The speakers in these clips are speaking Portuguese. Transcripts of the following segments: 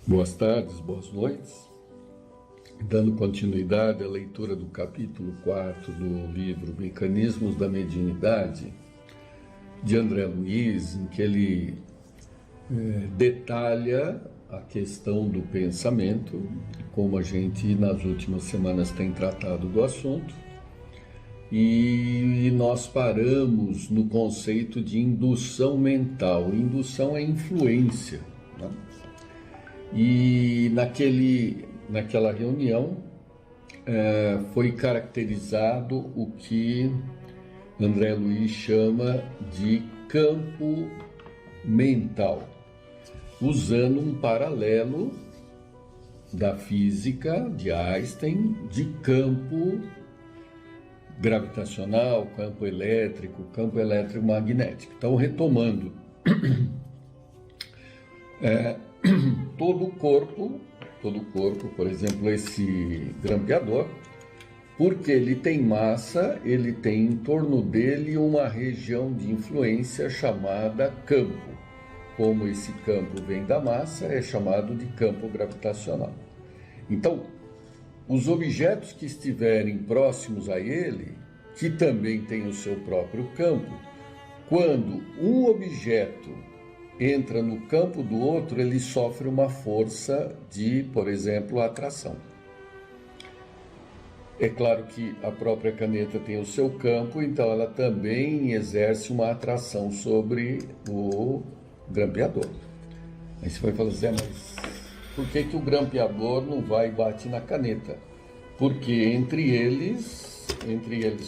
Boas tardes, boas noites. Dando continuidade à leitura do capítulo 4 do livro Mecanismos da Mediunidade, de André Luiz, em que ele detalha a questão do pensamento, como a gente nas últimas semanas tem tratado do assunto, e nós paramos no conceito de indução mental. Indução é influência, né? E naquela reunião foi caracterizado o que André Luiz chama de campo mental, usando um paralelo da física de Einstein de campo gravitacional, campo elétrico magnético. Então, retomando, todo o corpo, por exemplo, esse grampeador, porque ele tem massa, ele tem em torno dele uma região de influência chamada campo. Como esse campo vem da massa, é chamado de campo gravitacional. Então, os objetos que estiverem próximos a ele, que também tem o seu próprio campo, quando um objeto entra no campo do outro, ele sofre uma força de, por exemplo, atração. É claro que a própria caneta tem o seu campo, então ela também exerce uma atração sobre o grampeador. Aí você vai falar assim, mas por que o grampeador não vai e bate na caneta? Porque entre eles,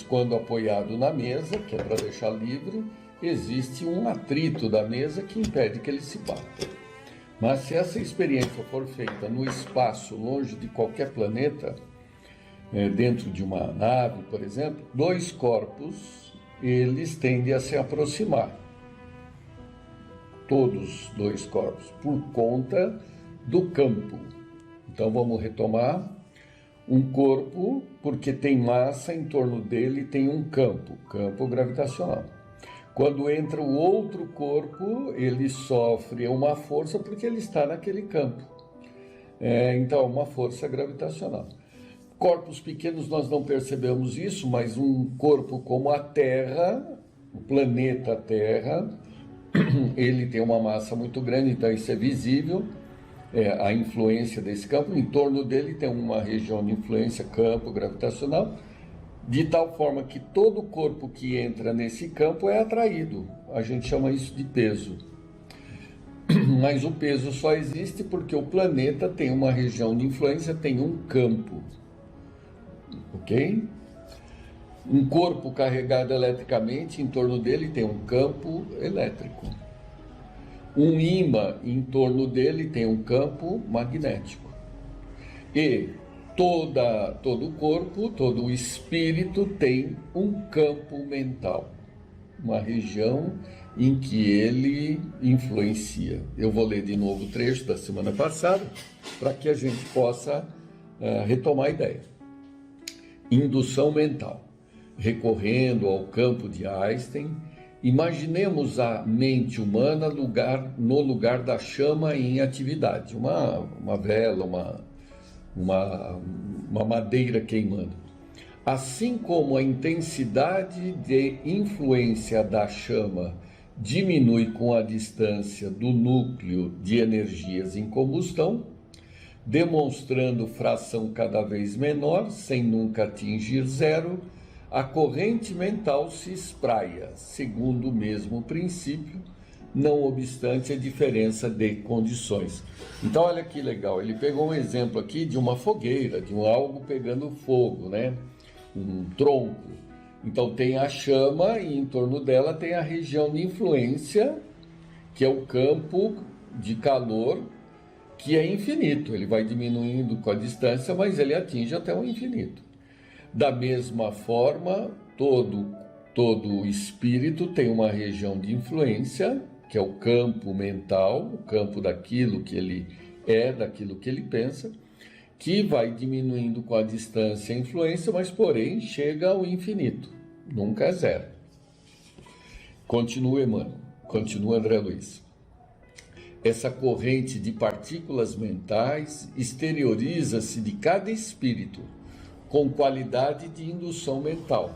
quando apoiado na mesa, que é para deixar livre, existe um atrito da mesa que impede que ele se bata. Mas se essa experiência for feita no espaço, longe de qualquer planeta, dentro de uma nave, por exemplo, dois corpos, eles tendem a se aproximar. Todos dois corpos, por conta do campo. Então vamos retomar. Um corpo, porque tem massa, em torno dele tem um campo gravitacional. Quando entra o outro corpo, ele sofre uma força porque ele está naquele campo. Então, uma força gravitacional. Corpos pequenos nós não percebemos isso, mas um corpo como a Terra, o planeta Terra, ele tem uma massa muito grande, então isso é visível, a influência desse campo. Em torno dele tem uma região de influência, campo gravitacional, de tal forma que todo corpo que entra nesse campo é atraído. A gente chama isso de peso. Mas o peso só existe porque o planeta tem uma região de influência, tem um campo. Ok? Um corpo carregado eletricamente, em torno dele tem um campo elétrico. Um ímã, em torno dele tem um campo magnético. E todo o corpo, todo o espírito tem um campo mental, uma região em que ele influencia. Eu vou ler de novo o trecho da semana passada para que a gente possa retomar a ideia. Indução mental. Recorrendo ao campo de Einstein, imaginemos a mente humana no lugar da chama em atividade, uma vela, uma madeira queimando. Assim como a intensidade de influência da chama diminui com a distância do núcleo de energias em combustão, demonstrando fração cada vez menor, sem nunca atingir zero, a corrente mental se espraia, segundo o mesmo princípio, não obstante a diferença de condições. Então, olha que legal, ele pegou um exemplo aqui de uma fogueira, de algo pegando fogo, né? Um tronco. Então, tem a chama e em torno dela tem a região de influência, que é o campo de calor, que é infinito. Ele vai diminuindo com a distância, mas ele atinge até o infinito. Da mesma forma, todo espírito tem uma região de influência, que é o campo mental, o campo daquilo que ele é, daquilo que ele pensa, que vai diminuindo com a distância e a influência, mas porém chega ao infinito, nunca é zero. Continua Emmanuel, continua André Luiz. Essa corrente de partículas mentais exterioriza-se de cada espírito com qualidade de indução mental,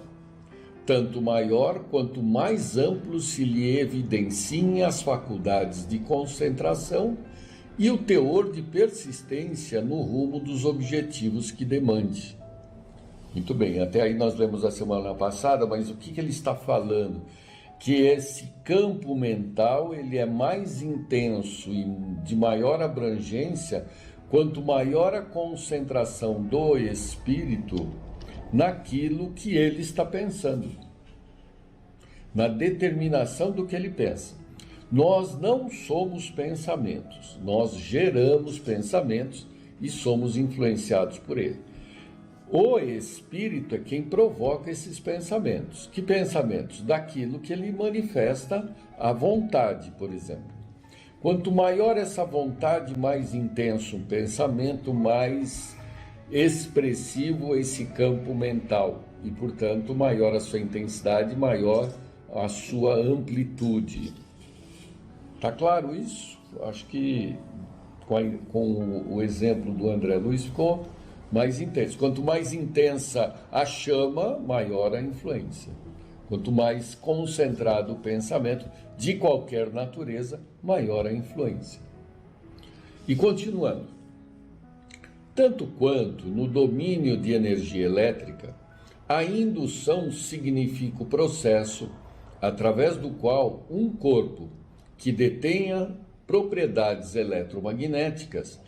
tanto maior quanto mais amplo se lhe evidenciem as faculdades de concentração e o teor de persistência no rumo dos objetivos que demande. Muito bem, até aí nós lemos a semana passada, mas o que ele está falando? Que esse campo mental ele é mais intenso e de maior abrangência quanto maior a concentração do espírito naquilo que ele está pensando, na determinação do que ele pensa. Nós não somos pensamentos, nós geramos pensamentos e somos influenciados por ele. O espírito é quem provoca esses pensamentos. Que pensamentos? Daquilo que ele manifesta à vontade, por exemplo. Quanto maior essa vontade, mais intenso um pensamento, mais expressivo esse campo mental. E, portanto, maior a sua intensidade, maior a sua amplitude. Tá claro isso? Acho que com o exemplo do André Luiz ficou mais intenso. Quanto mais intensa a chama, maior a influência. Quanto mais concentrado o pensamento de qualquer natureza, maior a influência. E continuando. Tanto quanto no domínio de energia elétrica, a indução significa o processo através do qual um corpo que detenha propriedades eletromagnéticas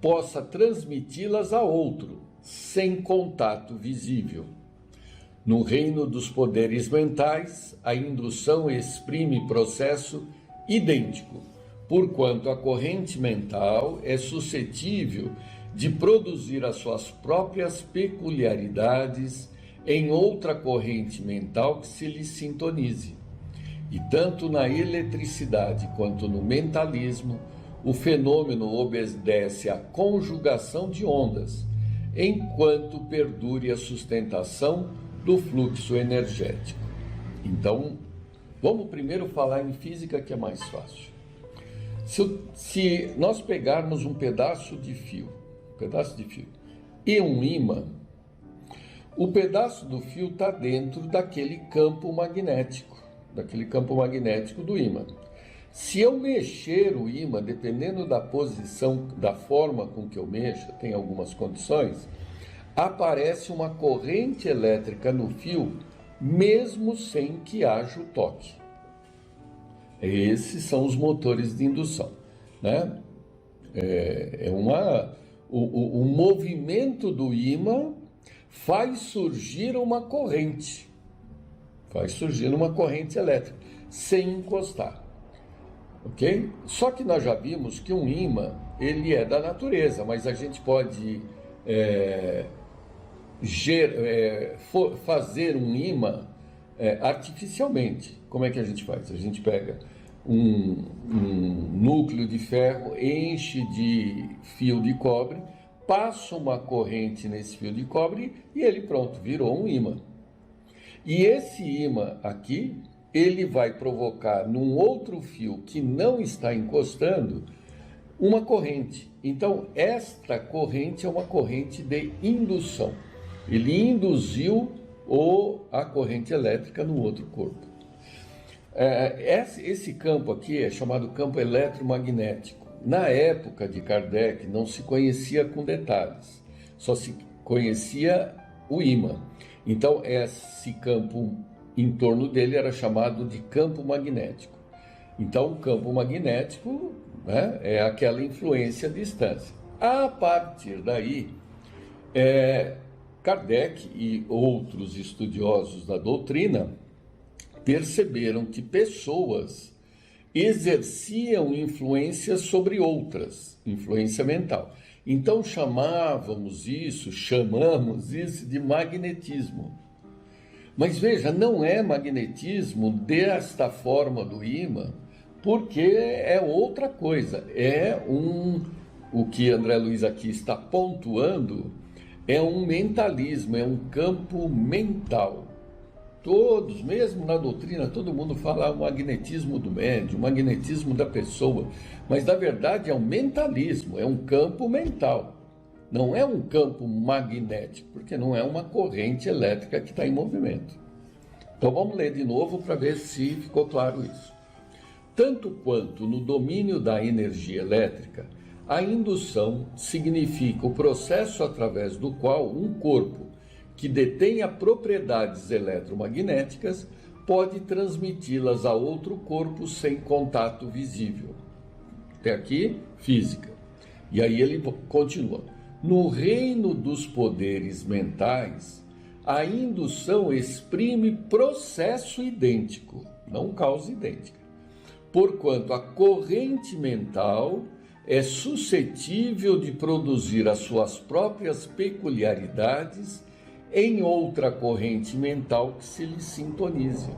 possa transmiti-las a outro, sem contato visível. No reino dos poderes mentais, a indução exprime processo idêntico, porquanto a corrente mental é suscetível de produzir as suas próprias peculiaridades em outra corrente mental que se lhe sintonize. E tanto na eletricidade quanto no mentalismo, o fenômeno obedece à conjugação de ondas, enquanto perdure a sustentação do fluxo energético. Então, vamos primeiro falar em física, que é mais fácil. Se nós pegarmos um pedaço de fio e um ímã, o pedaço do fio está dentro daquele campo magnético do ímã. Se eu mexer o ímã, dependendo da posição, da forma com que eu mexo, tem algumas condições, aparece uma corrente elétrica no fio, mesmo sem que haja o toque. Esses são os motores de indução, né? O movimento do ímã faz surgir uma corrente elétrica, sem encostar. Ok? Só que nós já vimos que um ímã, ele é da natureza, mas a gente pode fazer um ímã artificialmente. Como é que a gente faz? A gente pega um núcleo de ferro, enche de fio de cobre, passa uma corrente nesse fio de cobre e ele pronto, virou um ímã. E esse ímã aqui, ele vai provocar num outro fio que não está encostando uma corrente. Então, esta corrente é uma corrente de indução. Ele induziu a corrente elétrica no outro corpo. Esse campo aqui é chamado campo eletromagnético. Na época de Kardec não se conhecia com detalhes, só se conhecia o ímã. Então, esse campo em torno dele era chamado de campo magnético. Então, o campo magnético, né, é aquela influência à distância. A partir daí, Kardec e outros estudiosos da doutrina perceberam que pessoas exerciam influência sobre outras, influência mental. Então chamamos isso de magnetismo. Mas veja, não é magnetismo desta forma do ímã, porque é outra coisa. O que André Luiz aqui está pontuando é um mentalismo, é um campo mental. Todos, mesmo na doutrina, todo mundo fala o magnetismo do médium, o magnetismo da pessoa, mas na verdade é um mentalismo, é um campo mental. Não é um campo magnético, porque não é uma corrente elétrica que está em movimento. Então vamos ler de novo para ver se ficou claro isso. Tanto quanto no domínio da energia elétrica, a indução significa o processo através do qual um corpo que detenha propriedades eletromagnéticas pode transmiti-las a outro corpo sem contato visível. Até aqui, física. E aí ele continua. No reino dos poderes mentais, a indução exprime processo idêntico, não causa idêntica, porquanto a corrente mental é suscetível de produzir as suas próprias peculiaridades em outra corrente mental que se lhe sintonize.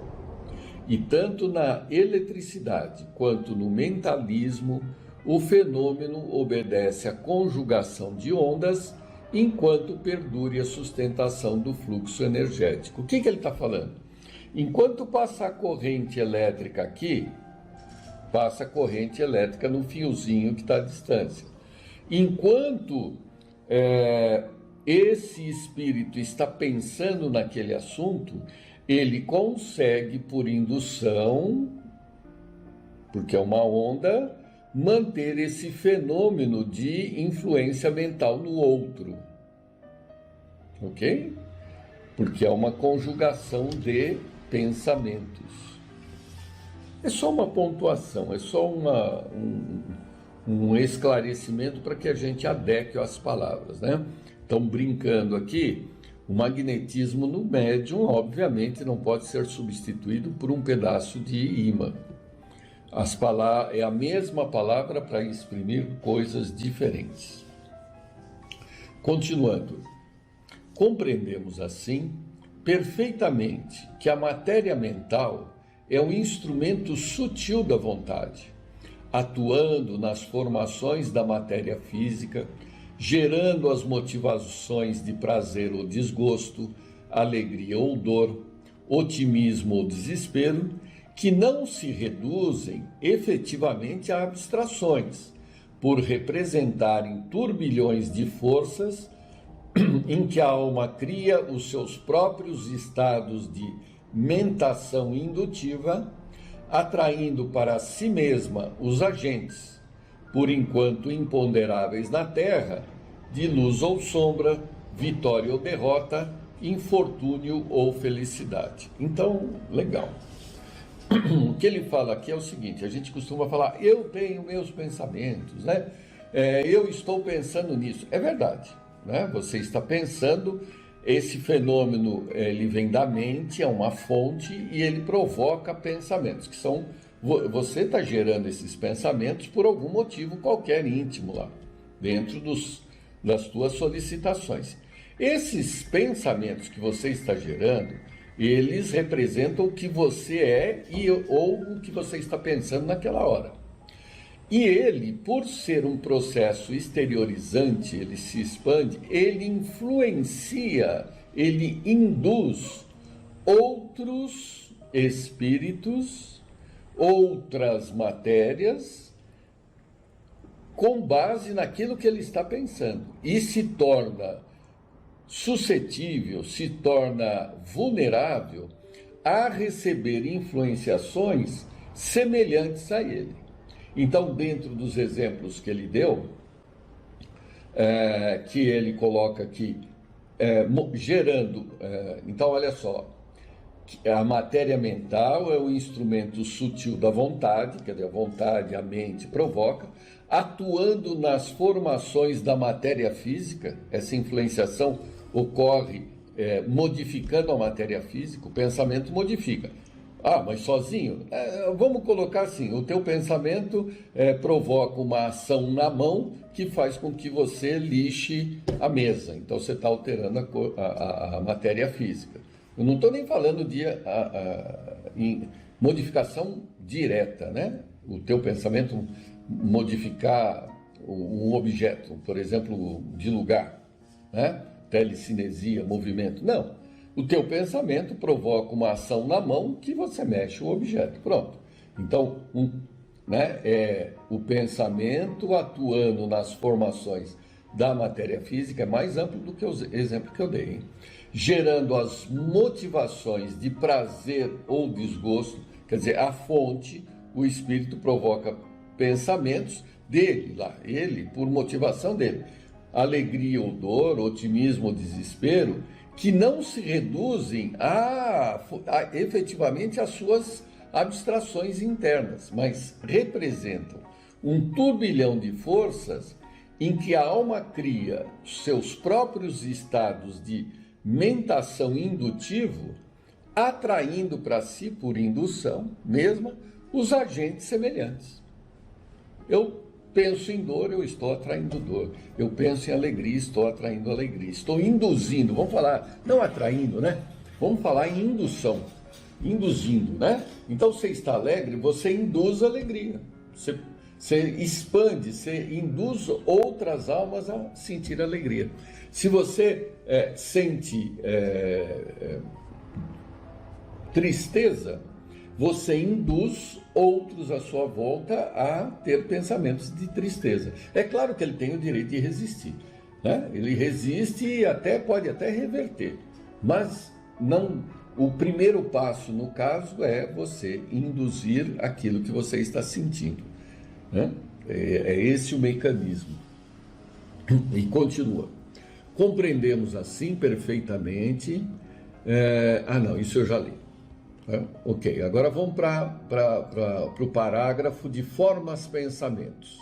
E tanto na eletricidade quanto no mentalismo, o fenômeno obedece à conjugação de ondas enquanto perdure a sustentação do fluxo energético. O que ele está falando? Enquanto passa a corrente elétrica aqui, passa a corrente elétrica no fiozinho que está à distância. Enquanto esse espírito está pensando naquele assunto, ele consegue, por indução, porque é uma onda, manter esse fenômeno de influência mental no outro. Ok? Porque é uma conjugação de pensamentos. É só uma pontuação, é só um esclarecimento para que a gente adeque as palavras, né? Então, brincando aqui, o magnetismo no médium, obviamente, não pode ser substituído por um pedaço de ímã. É a mesma palavra para exprimir coisas diferentes. Continuando, compreendemos assim perfeitamente que a matéria mental é um instrumento sutil da vontade, atuando nas formações da matéria física, gerando as motivações de prazer ou desgosto, alegria ou dor, otimismo ou desespero, que não se reduzem efetivamente a abstrações, por representarem turbilhões de forças em que a alma cria os seus próprios estados de mentação indutiva, atraindo para si mesma os agentes, por enquanto imponderáveis na terra, de luz ou sombra, vitória ou derrota, infortúnio ou felicidade. Então, legal. O que ele fala aqui é o seguinte, a gente costuma falar, eu tenho meus pensamentos, né? Eu estou pensando nisso. É verdade, né? Você está pensando, esse fenômeno, ele vem da mente, é uma fonte e ele provoca pensamentos, que são, você está gerando esses pensamentos por algum motivo qualquer íntimo lá, dentro das tuas solicitações. Esses pensamentos que você está gerando, eles representam o que você é ou o que você está pensando naquela hora. E ele, por ser um processo exteriorizante, ele se expande, ele influencia, ele induz outros espíritos, outras matérias, com base naquilo que ele está pensando. E se torna suscetível, se torna vulnerável a receber influenciações semelhantes a ele. Então, dentro dos exemplos que ele deu, que ele coloca aqui, gerando, então olha só, a matéria mental é o instrumento sutil da vontade, quer dizer, a vontade, a mente provoca, atuando nas formações da matéria física, essa influenciação ocorre modificando a matéria física, o pensamento modifica. Ah, mas sozinho? Vamos colocar assim, o teu pensamento provoca uma ação na mão que faz com que você lixe a mesa. Então você está alterando a matéria física. Eu não estou nem falando de modificação direta, né? O teu pensamento modificar um objeto, por exemplo, de lugar, né? Telecinesia, movimento. Não. O teu pensamento provoca uma ação na mão que você mexe o objeto. Pronto. Então, o pensamento atuando nas formações da matéria física é mais amplo do que o exemplo que eu dei, hein? Gerando as motivações de prazer ou desgosto, quer dizer, a fonte, o espírito provoca pensamentos dele lá, ele por motivação dele, alegria ou dor, otimismo ou desespero, que não se reduzem efetivamente às suas abstrações internas, mas representam um turbilhão de forças em que a alma cria seus próprios estados de mentação indutivo, atraindo para si, por indução mesma, os agentes semelhantes. Eu penso em dor, eu estou atraindo dor. Eu penso em alegria, estou atraindo alegria. Estou induzindo, vamos falar, não atraindo, né? Vamos falar em indução, induzindo, né? Então, você está alegre, você induz alegria. Você expande, você induz outras almas a sentir alegria. Se você sente tristeza, você induz outros à sua volta a ter pensamentos de tristeza. É claro que ele tem o direito de resistir, né? Ele resiste e pode até reverter, mas não. O primeiro passo, no caso, é você induzir aquilo que você está sentindo, né? É esse o mecanismo. E continua. Compreendemos assim perfeitamente. Isso eu já li. Ok, agora vamos para o parágrafo de formas pensamentos.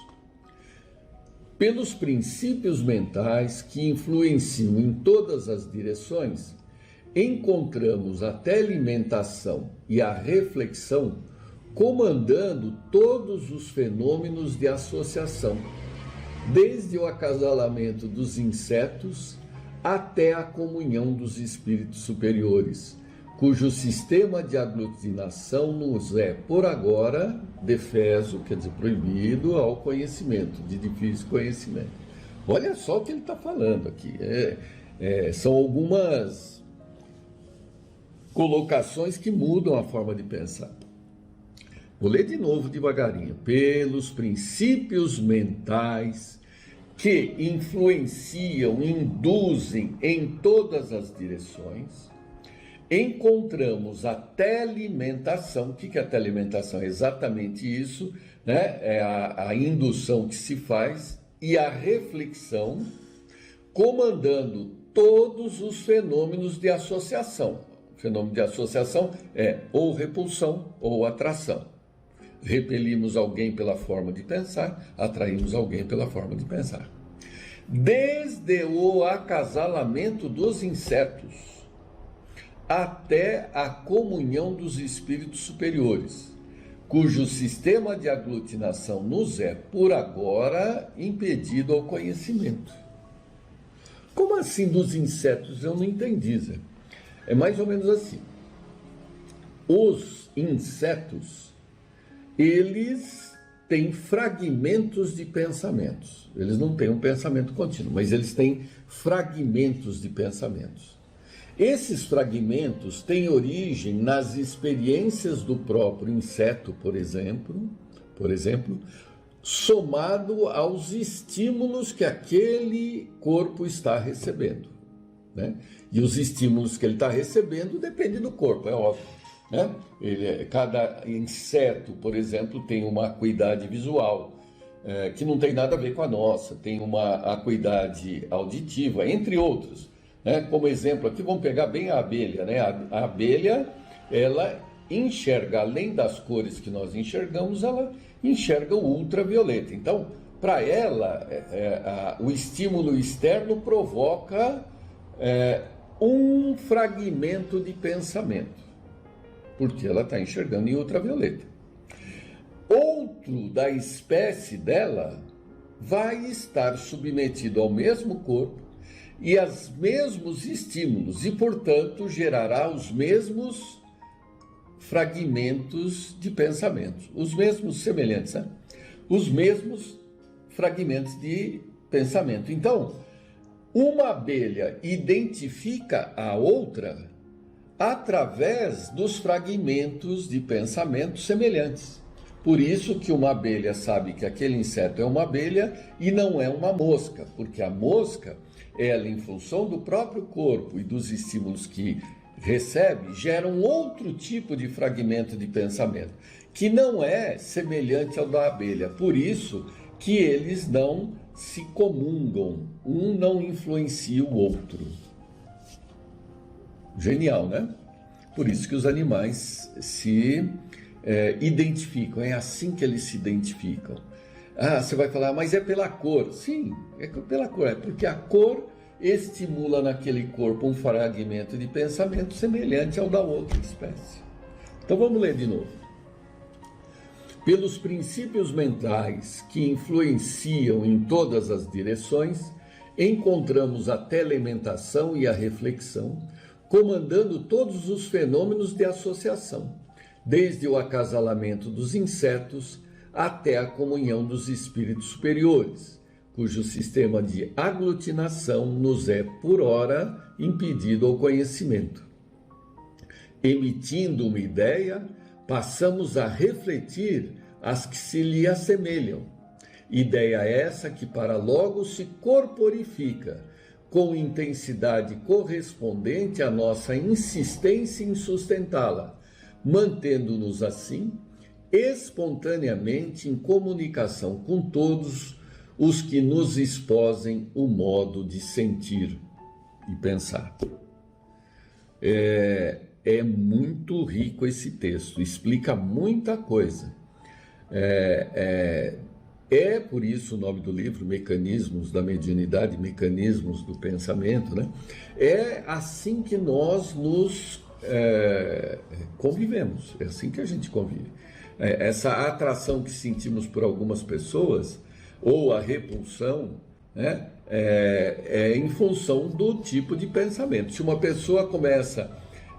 Pelos princípios mentais que influenciam em todas as direções, encontramos a teleimentação e a reflexão comandando todos os fenômenos de associação, desde o acasalamento dos insetos até a comunhão dos espíritos superiores, cujo sistema de aglutinação nos é, por agora, defeso, quer dizer, proibido ao conhecimento, de difícil conhecimento. Olha só o que ele está falando aqui. São algumas colocações que mudam a forma de pensar. Vou ler de novo devagarinho. Pelos princípios mentais que influenciam, induzem em todas as direções, encontramos a teleimentação. O que é a teleimentação? É exatamente isso, né? É a indução que se faz e a reflexão, comandando todos os fenômenos de associação. O fenômeno de associação é ou repulsão ou atração. Repelimos alguém pela forma de pensar, atraímos alguém pela forma de pensar. Desde o acasalamento dos insetos até a comunhão dos espíritos superiores, cujo sistema de aglutinação nos é, por agora, impedido ao conhecimento. Como assim dos insetos? Eu não entendi, Zé. É mais ou menos assim. Os insetos, eles têm fragmentos de pensamentos. Eles não têm um pensamento contínuo, mas eles têm fragmentos de pensamentos. Esses fragmentos têm origem nas experiências do próprio inseto, por exemplo, somado aos estímulos que aquele corpo está recebendo, né? E os estímulos que ele está recebendo dependem do corpo, é óbvio, né? Cada inseto, por exemplo, tem uma acuidade visual, que não tem nada a ver com a nossa, tem uma acuidade auditiva, entre outros, né? Como exemplo aqui, vamos pegar bem a abelha, né? A abelha, ela enxerga, além das cores que nós enxergamos, ela enxerga o ultravioleta. Então, para ela, o estímulo externo provoca um fragmento de pensamento, porque ela está enxergando em ultravioleta. Outro da espécie dela vai estar submetido ao mesmo corpo e aos mesmos estímulos e, portanto, gerará os mesmos fragmentos de pensamento, os mesmos semelhantes, né? Os mesmos fragmentos de pensamento. Então, uma abelha identifica a outra através dos fragmentos de pensamentos semelhantes. Por isso que uma abelha sabe que aquele inseto é uma abelha e não é uma mosca, porque a mosca, ela, em função do próprio corpo e dos estímulos que recebe, gera um outro tipo de fragmento de pensamento, que não é semelhante ao da abelha. Por isso que eles não se comungam, um não influencia o outro. Genial, né? Por isso que os animais se identificam, é assim que eles se identificam. Ah, você vai falar, mas é pela cor. Sim, é pela cor, é porque a cor estimula naquele corpo um fragmento de pensamento semelhante ao da outra espécie. Então vamos ler de novo. Pelos princípios mentais que influenciam em todas as direções, encontramos a telementação e a reflexão, comandando todos os fenômenos de associação, desde o acasalamento dos insetos até a comunhão dos espíritos superiores, cujo sistema de aglutinação nos é, por ora, impedido ao conhecimento. Emitindo uma ideia, passamos a refletir as que se lhe assemelham. Ideia essa que para logo se corporifica, com intensidade correspondente à nossa insistência em sustentá-la, mantendo-nos assim espontaneamente em comunicação com todos os que nos exposem o modo de sentir e pensar. É muito rico esse texto, explica muita coisa. É por isso o nome do livro, Mecanismos da Mediunidade, Mecanismos do Pensamento, né? É assim que nós nos convivemos, é assim que a gente convive. Essa atração que sentimos por algumas pessoas, ou a repulsão, né? É em função do tipo de pensamento. Se uma pessoa começa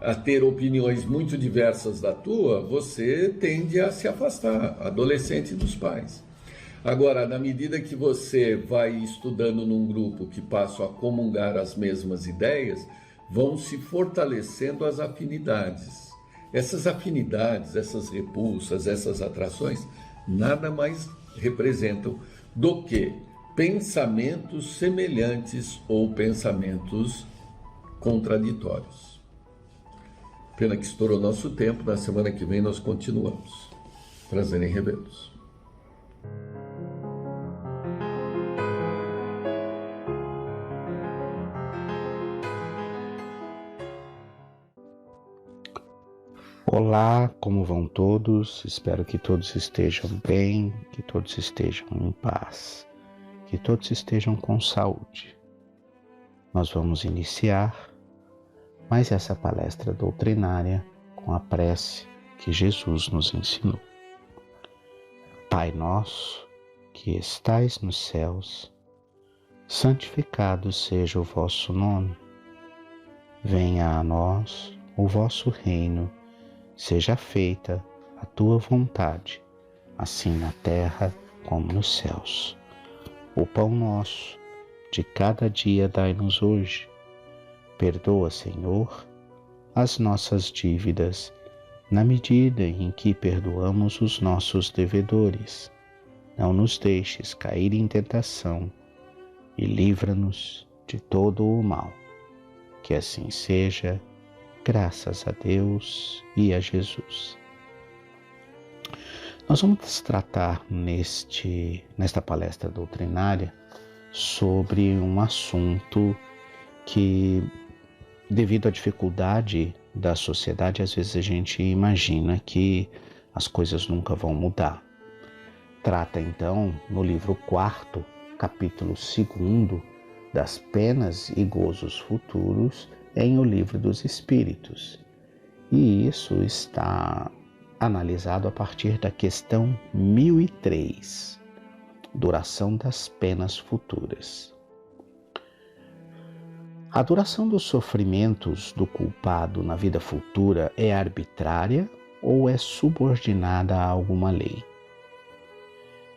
a ter opiniões muito diversas da tua, você tende a se afastar, adolescente, dos pais. Agora, na medida que você vai estudando num grupo que passa a comungar as mesmas ideias, vão se fortalecendo as afinidades. Essas afinidades, essas repulsas, essas atrações, nada mais representam do que pensamentos semelhantes ou pensamentos contraditórios. Pena que estourou nosso tempo, na semana que vem nós continuamos. Prazer em revê-los. Olá, como vão todos? Espero que todos estejam bem, que todos estejam em paz, que todos estejam com saúde. Nós vamos iniciar mais essa palestra doutrinária com a prece que Jesus nos ensinou. Pai nosso, que estais nos céus, santificado seja o vosso nome. Venha a nós o vosso reino. Seja feita a tua vontade, assim na terra como nos céus. O pão nosso de cada dia dai-nos hoje. Perdoa, Senhor, as nossas dívidas, na medida em que perdoamos os nossos devedores. Não nos deixes cair em tentação e livra-nos de todo o mal. Que assim seja. Graças a Deus e a Jesus. Nós vamos tratar nesta palestra doutrinária sobre um assunto que, devido à dificuldade da sociedade, às vezes a gente imagina que as coisas nunca vão mudar. Trata então, no livro 4º, capítulo 2º, das penas e gozos futuros, em O Livro dos Espíritos. E isso está analisado a partir da questão 1003, duração das penas futuras. A duração dos sofrimentos do culpado na vida futura é arbitrária ou é subordinada a alguma lei?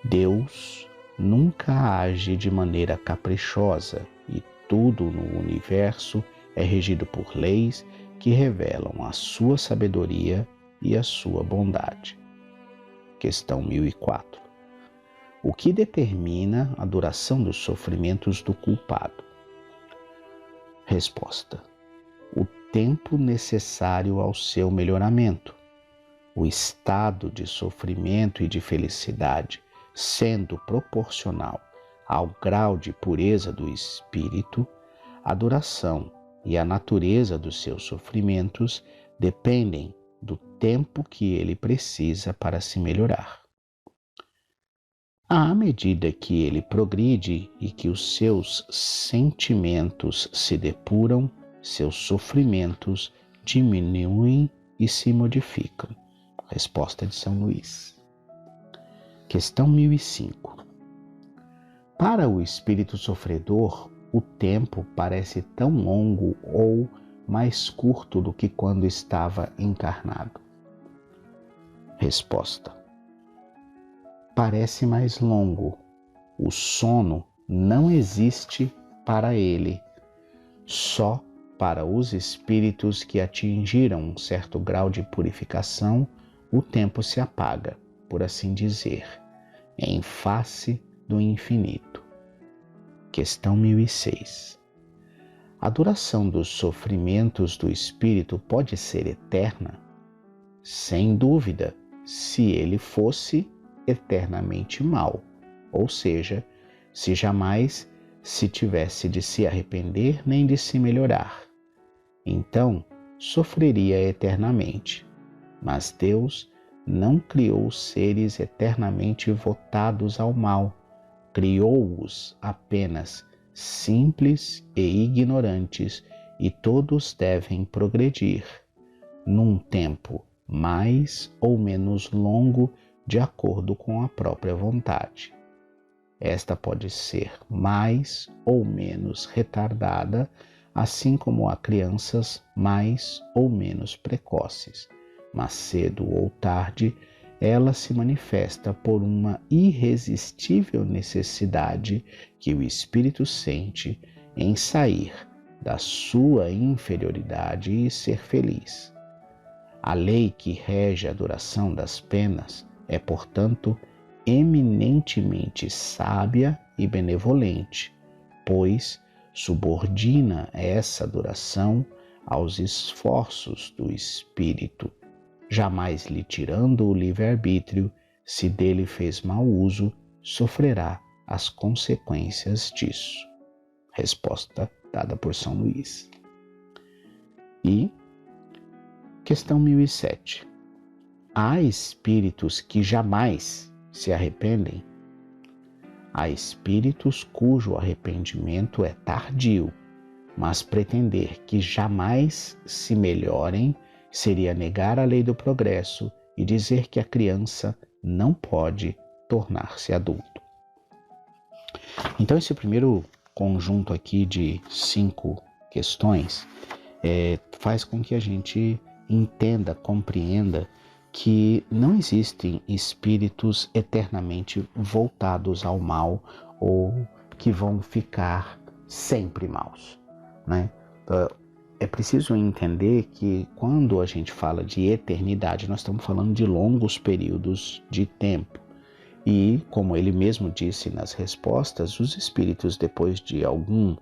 Deus nunca age de maneira caprichosa e tudo no universo é regido por leis que revelam a sua sabedoria e a sua bondade. Questão 1004. O que determina a duração dos sofrimentos do culpado? Resposta: o tempo necessário ao seu melhoramento. O estado de sofrimento e de felicidade sendo proporcional ao grau de pureza do espírito, a duração e a natureza dos seus sofrimentos dependem do tempo que ele precisa para se melhorar. À medida que ele progride e que os seus sentimentos se depuram, seus sofrimentos diminuem e se modificam. Resposta de São Luís. Questão 1005. Para o espírito sofredor, o tempo parece tão longo ou mais curto do que quando estava encarnado. Resposta: parece mais longo. O sono não existe para ele. Só para os espíritos que atingiram um certo grau de purificação, o tempo se apaga, por assim dizer, em face do infinito. Questão 1006. A duração dos sofrimentos do espírito pode ser eterna? Sem dúvida, se ele fosse eternamente mau, ou seja, se jamais se tivesse de se arrepender nem de se melhorar. Então, sofreria eternamente. Mas Deus não criou seres eternamente votados ao mal, criou-os apenas simples e ignorantes, e todos devem progredir, num tempo mais ou menos longo, de acordo com a própria vontade. Esta pode ser mais ou menos retardada, assim como há crianças mais ou menos precoces, mas cedo ou tarde ela se manifesta por uma irresistível necessidade que o espírito sente em sair da sua inferioridade e ser feliz. A lei que rege a duração das penas é, portanto, eminentemente sábia e benevolente, pois subordina essa duração aos esforços do espírito, jamais lhe tirando o livre-arbítrio. Se dele fez mau uso, sofrerá as consequências disso. Resposta dada por São Luís. E questão 1007. Há espíritos que jamais se arrependem? Há espíritos cujo arrependimento é tardio, mas pretender que jamais se melhorem seria negar a lei do progresso e dizer que a criança não pode tornar-se adulto. Então, esse primeiro conjunto aqui de 5 questões faz com que a gente entenda, compreenda que não existem espíritos eternamente voltados ao mal ou que vão ficar sempre maus, né? É preciso entender que quando a gente fala de eternidade, nós estamos falando de longos períodos de tempo. E, como ele mesmo disse nas respostas, os espíritos, depois de algum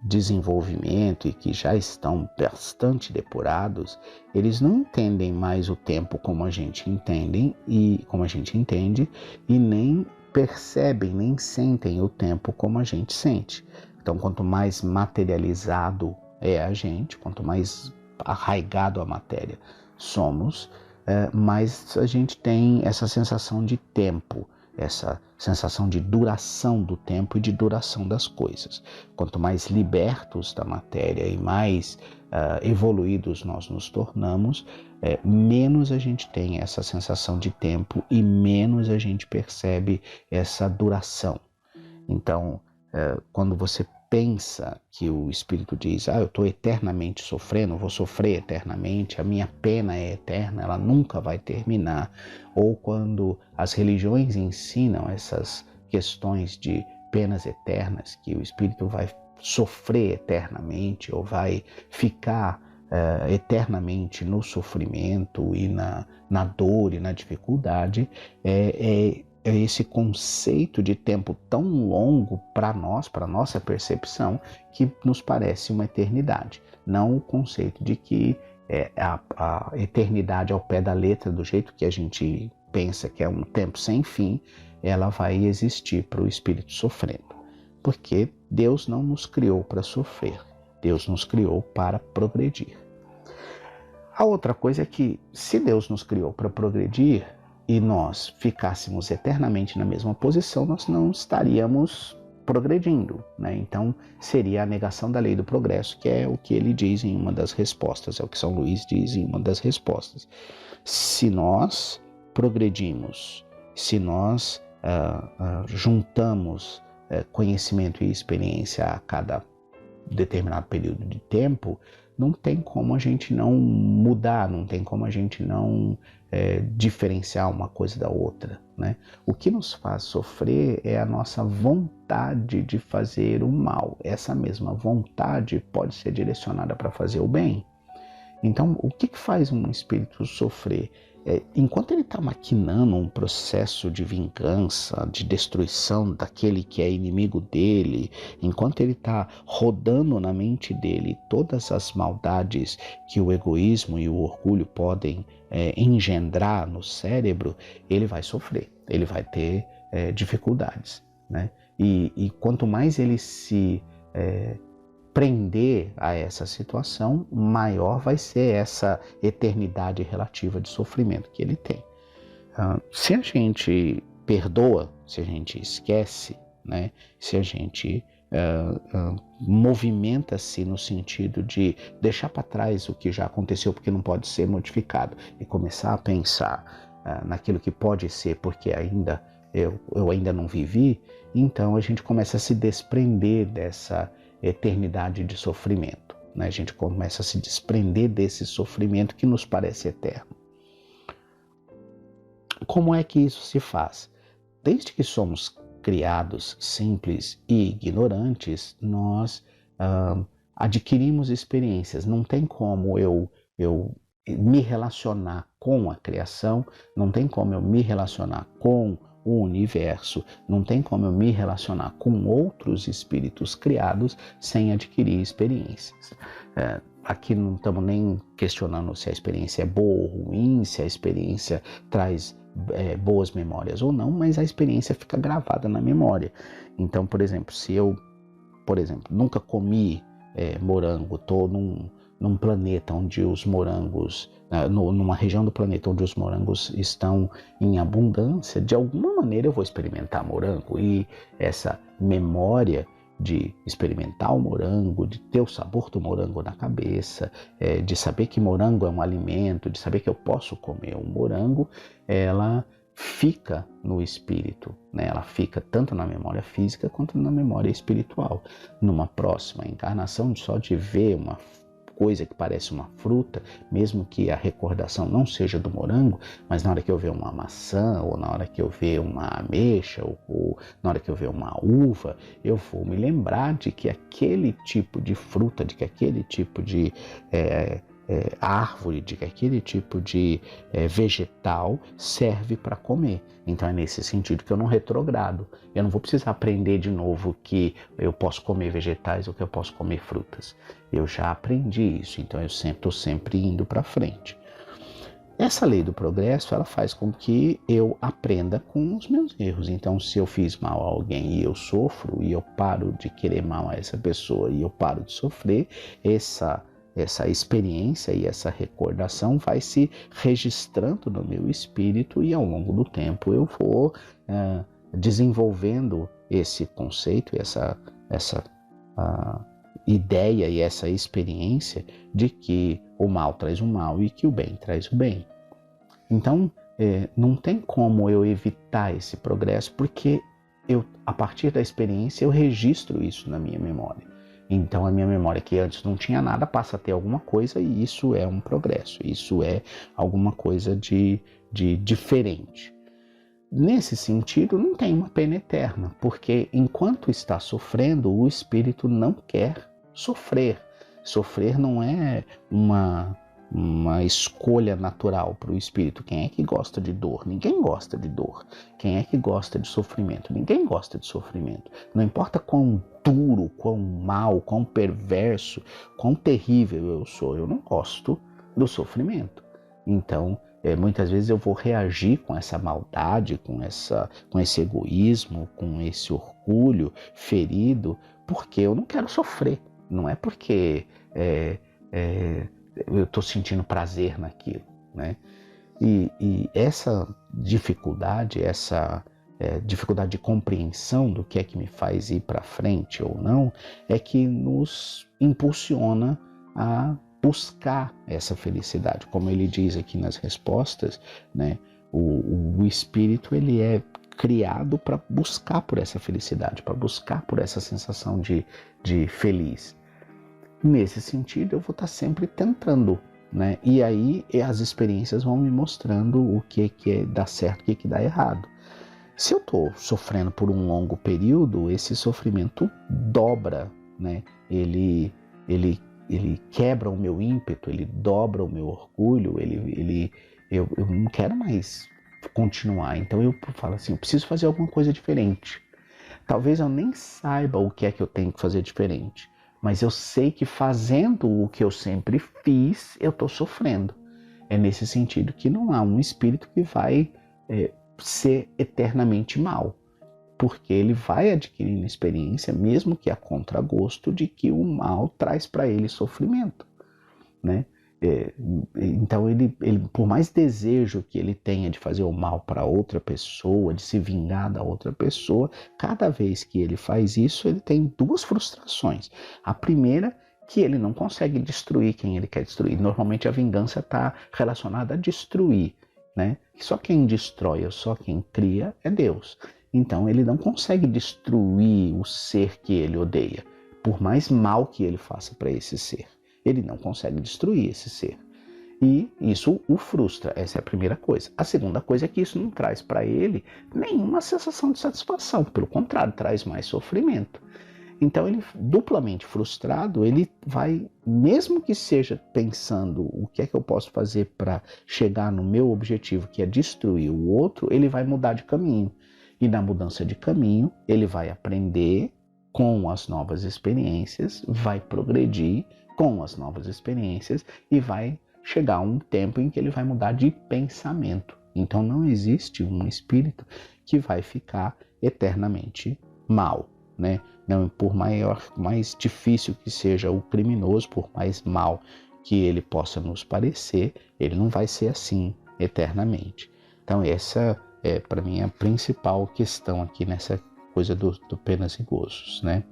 desenvolvimento e que já estão bastante depurados, eles não entendem mais o tempo como a gente entende e nem percebem, nem sentem o tempo como a gente sente. Então, quanto mais materializado é a gente, quanto mais arraigado a matéria somos, mais a gente tem essa sensação de tempo, essa sensação de duração do tempo e de duração das coisas. Quanto mais libertos da matéria e mais evoluídos nós nos tornamos, menos a gente tem essa sensação de tempo e menos a gente percebe essa duração. Então, quando você pensa que o Espírito diz, eu estou eternamente sofrendo, vou sofrer eternamente, a minha pena é eterna, ela nunca vai terminar, ou quando as religiões ensinam essas questões de penas eternas, que o Espírito vai sofrer eternamente ou vai ficar eternamente no sofrimento e na dor e na dificuldade, é esse conceito de tempo tão longo para nós, para nossa percepção, que nos parece uma eternidade. Não o conceito de que a eternidade ao pé da letra, do jeito que a gente pensa que é um tempo sem fim, ela vai existir para o espírito sofrendo. Porque Deus não nos criou para sofrer, Deus nos criou para progredir. A outra coisa é que, se Deus nos criou para progredir e nós ficássemos eternamente na mesma posição, nós não estaríamos progredindo, né? Então, seria a negação da lei do progresso, que é o que ele diz em uma das respostas, é o que São Luís diz em uma das respostas. Se nós progredimos, se nós juntamos conhecimento e experiência a cada determinado período de tempo, não tem como a gente não mudar, não tem como a gente não diferenciar uma coisa da outra, né? O que nos faz sofrer é a nossa vontade de fazer o mal. Essa mesma vontade pode ser direcionada para fazer o bem. Então, o que faz um espírito sofrer? Enquanto ele está maquinando um processo de vingança, de destruição daquele que é inimigo dele, enquanto ele está rodando na mente dele todas as maldades que o egoísmo e o orgulho podem engendrar no cérebro, ele vai sofrer, ele vai ter dificuldades, né? E quanto mais ele se prender a essa situação, maior vai ser essa eternidade relativa de sofrimento que ele tem. Se a gente perdoa, se a gente esquece, né, se a gente movimenta-se no sentido de deixar para trás o que já aconteceu porque não pode ser modificado e começar a pensar naquilo que pode ser porque ainda eu ainda não vivi, então a gente começa a se desprender dessa eternidade de sofrimento, né? A gente começa a se desprender desse sofrimento que nos parece eterno. Como é que isso se faz? Desde que somos criados simples e ignorantes, nós adquirimos experiências. Não tem como eu me relacionar com a criação, não tem como eu me relacionar com o universo, não tem como eu me relacionar com outros espíritos criados sem adquirir experiências. Aqui não estamos nem questionando se a experiência é boa ou ruim, se a experiência traz boas memórias ou não, mas a experiência fica gravada na memória. Então, por exemplo, se eu, nunca comi morango, estou num planeta onde os morangos, numa região do planeta onde os morangos estão em abundância, de alguma maneira eu vou experimentar morango, e essa memória de experimentar o morango, de ter o sabor do morango na cabeça, de saber que morango é um alimento, de saber que eu posso comer um morango, ela fica no espírito, né? Ela fica tanto na memória física quanto na memória espiritual. Numa próxima encarnação, só de ver uma coisa que parece uma fruta, mesmo que a recordação não seja do morango, mas na hora que eu ver uma maçã, ou na hora que eu ver uma ameixa, ou na hora que eu ver uma uva, eu vou me lembrar de que aquele tipo de fruta, de que aquele tipo de árvore, de que aquele tipo de vegetal serve para comer. Então é nesse sentido que eu não retrogrado. Eu não vou precisar aprender de novo que eu posso comer vegetais ou que eu posso comer frutas. Eu já aprendi isso, então eu estou sempre indo para frente. Essa lei do progresso, ela faz com que eu aprenda com os meus erros. Então, se eu fiz mal a alguém e eu sofro, e eu paro de querer mal a essa pessoa e eu paro de sofrer, essa experiência e essa recordação vai se registrando no meu espírito, e ao longo do tempo eu vou desenvolvendo esse conceito, essa ideia e essa experiência de que o mal traz o mal e que o bem traz o bem. Então, não tem como eu evitar esse progresso, porque a partir da experiência eu registro isso na minha memória. Então a minha memória, que antes não tinha nada, passa a ter alguma coisa, e isso é um progresso, isso é alguma coisa de diferente. Nesse sentido, não tem uma pena eterna, porque enquanto está sofrendo, o espírito não quer sofrer. Sofrer não é uma escolha natural para o espírito. Quem é que gosta de dor? Ninguém gosta de dor. Quem é que gosta de sofrimento? Ninguém gosta de sofrimento. Não importa quão duro, quão mal, quão perverso, quão terrível eu sou, eu não gosto do sofrimento. Então, muitas vezes eu vou reagir com essa maldade, com esse egoísmo, com esse orgulho ferido, porque eu não quero sofrer. Não é porque eu estou sentindo prazer naquilo, né? E essa dificuldade, dificuldade de compreensão do que é que me faz ir para frente ou não, é que nos impulsiona a buscar essa felicidade. Como ele diz aqui nas respostas, né? O espírito, ele é criado para buscar por essa felicidade, para buscar por essa sensação de feliz. Nesse sentido, eu vou estar sempre tentando, né? E aí as experiências vão me mostrando o que dá certo e o que dá errado. Se eu estou sofrendo por um longo período, esse sofrimento dobra, né? Ele quebra o meu ímpeto, ele dobra o meu orgulho, eu não quero mais continuar. Então eu falo assim, eu preciso fazer alguma coisa diferente. Talvez eu nem saiba o que é que eu tenho que fazer diferente, mas eu sei que fazendo o que eu sempre fiz, eu estou sofrendo. É nesse sentido que não há um espírito que vai ser eternamente mal, porque ele vai adquirindo experiência, mesmo que a contragosto, de que o mal traz para ele sofrimento, né? Então ele, por mais desejo que ele tenha de fazer o mal para outra pessoa, de se vingar da outra pessoa, cada vez que ele faz isso, ele tem duas frustrações. A primeira, que ele não consegue destruir quem ele quer destruir. Normalmente a vingança está relacionada a destruir, né? Só quem destrói ou só quem cria é Deus. Então ele não consegue destruir o ser que ele odeia, por mais mal que ele faça para esse ser. Ele não consegue destruir esse ser. E isso o frustra. Essa é a primeira coisa. A segunda coisa é que isso não traz para ele nenhuma sensação de satisfação. Pelo contrário, traz mais sofrimento. Então ele, duplamente frustrado, ele vai, mesmo que seja pensando o que é que eu posso fazer para chegar no meu objetivo, que é destruir o outro, ele vai mudar de caminho. E na mudança de caminho, ele vai aprender com as novas experiências, vai progredir com as novas experiências e vai chegar a um tempo em que ele vai mudar de pensamento. Então não existe um espírito que vai ficar eternamente mal, né? Não, por mais difícil que seja o criminoso, por mais mal que ele possa nos parecer, ele não vai ser assim eternamente. Então essa é, para mim, a principal questão aqui nessa coisa do penas e gozos, né?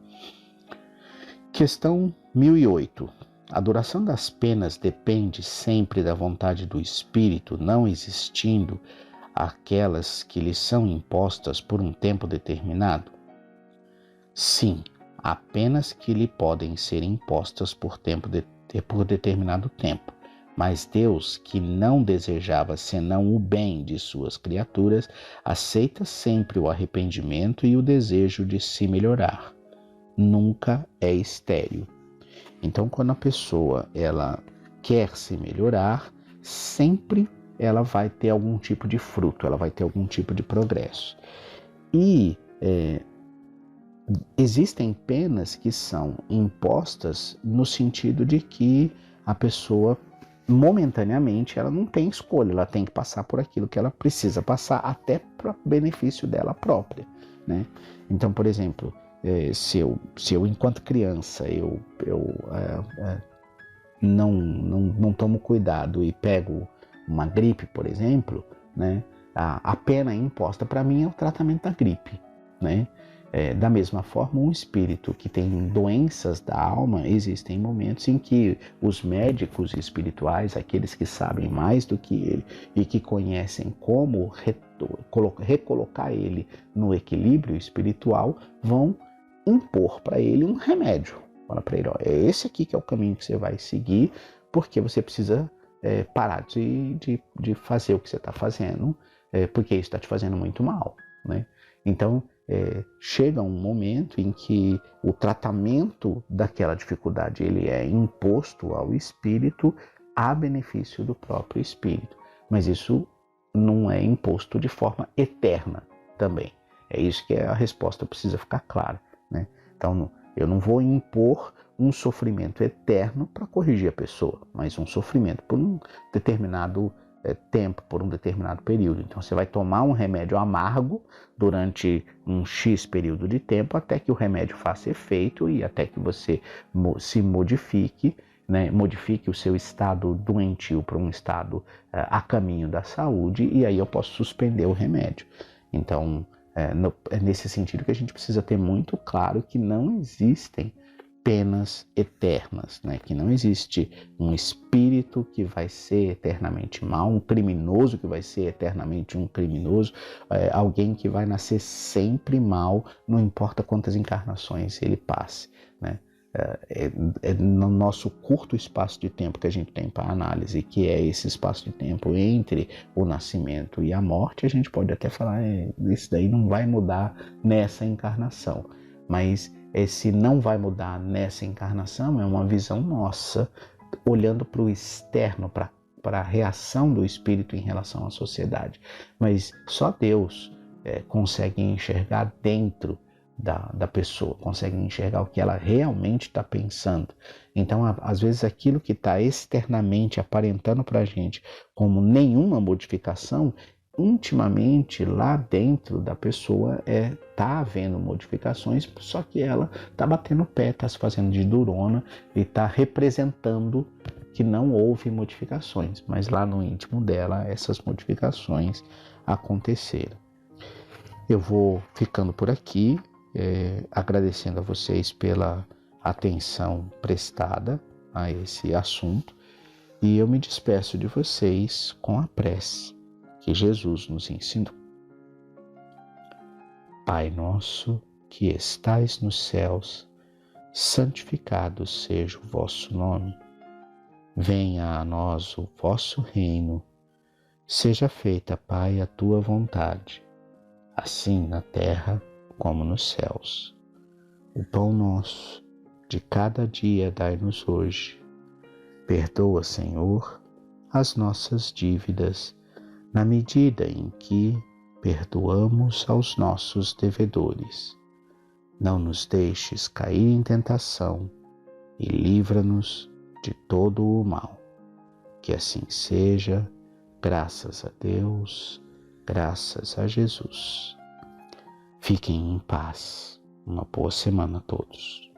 Questão 1008. A duração das penas depende sempre da vontade do espírito, não existindo aquelas que lhe são impostas por um tempo determinado? Sim, há penas que lhe podem ser impostas por determinado tempo, mas Deus, que não desejava senão o bem de suas criaturas, aceita sempre o arrependimento e o desejo de se melhorar. Nunca é estéril. Então, quando a pessoa ela quer se melhorar, sempre ela vai ter algum tipo de fruto, ela vai ter algum tipo de progresso. E existem penas que são impostas no sentido de que a pessoa, momentaneamente, ela não tem escolha, ela tem que passar por aquilo que ela precisa passar, até para benefício dela própria, né? Então, por exemplo, se eu enquanto criança eu não tomo cuidado e pego uma gripe, por exemplo, né? A pena imposta para mim é o tratamento da gripe, né? Da mesma forma, um espírito que tem doenças da alma, existem momentos em que os médicos espirituais, aqueles que sabem mais do que ele e que conhecem como recolocar ele no equilíbrio espiritual, vão impor para ele um remédio. Fala para ele, ó, é esse aqui que é o caminho que você vai seguir, porque você precisa parar de fazer o que você está fazendo, porque isso está te fazendo muito mal, né? Então, chega um momento em que o tratamento daquela dificuldade ele é imposto ao espírito a benefício do próprio espírito. Mas isso não é imposto de forma eterna também. É isso que a resposta precisa ficar clara, né? Então, eu não vou impor um sofrimento eterno para corrigir a pessoa, mas um sofrimento por um determinado tempo, por um determinado período. Então, você vai tomar um remédio amargo durante um X período de tempo até que o remédio faça efeito e até que você se modifique, né? Modifique o seu estado doentio para um estado a caminho da saúde, e aí eu posso suspender o remédio. Então, é nesse sentido que a gente precisa ter muito claro que não existem penas eternas, né? Que não existe um espírito que vai ser eternamente mal, um criminoso que vai ser eternamente um criminoso, alguém que vai nascer sempre mal, não importa quantas encarnações ele passe, né? No nosso curto espaço de tempo que a gente tem para análise, que é esse espaço de tempo entre o nascimento e a morte, a gente pode até falar, isso daí não vai mudar nessa encarnação. Mas esse não vai mudar nessa encarnação é uma visão nossa, olhando para o externo, para a reação do espírito em relação à sociedade. Mas só Deus consegue enxergar dentro da pessoa, consegue enxergar o que ela realmente está pensando. Então, às vezes, aquilo que está externamente aparentando para a gente como nenhuma modificação, intimamente lá dentro da pessoa está havendo modificações, só que ela está batendo o pé, está se fazendo de durona e está representando que não houve modificações, mas lá no íntimo dela essas modificações aconteceram. Eu vou ficando por aqui, agradecendo a vocês pela atenção prestada a esse assunto, e eu me despeço de vocês com a prece que Jesus nos ensinou. Pai nosso, que estais nos céus, santificado seja o vosso nome. Venha a nós o vosso reino. Seja feita, Pai, a tua vontade, assim na terra como nos céus. O pão nosso de cada dia dai-nos hoje. Perdoa, Senhor, as nossas dívidas, na medida em que perdoamos aos nossos devedores. Não nos deixes cair em tentação e livra-nos de todo o mal. Que assim seja, graças a Deus, graças a Jesus. Fiquem em paz. Uma boa semana a todos.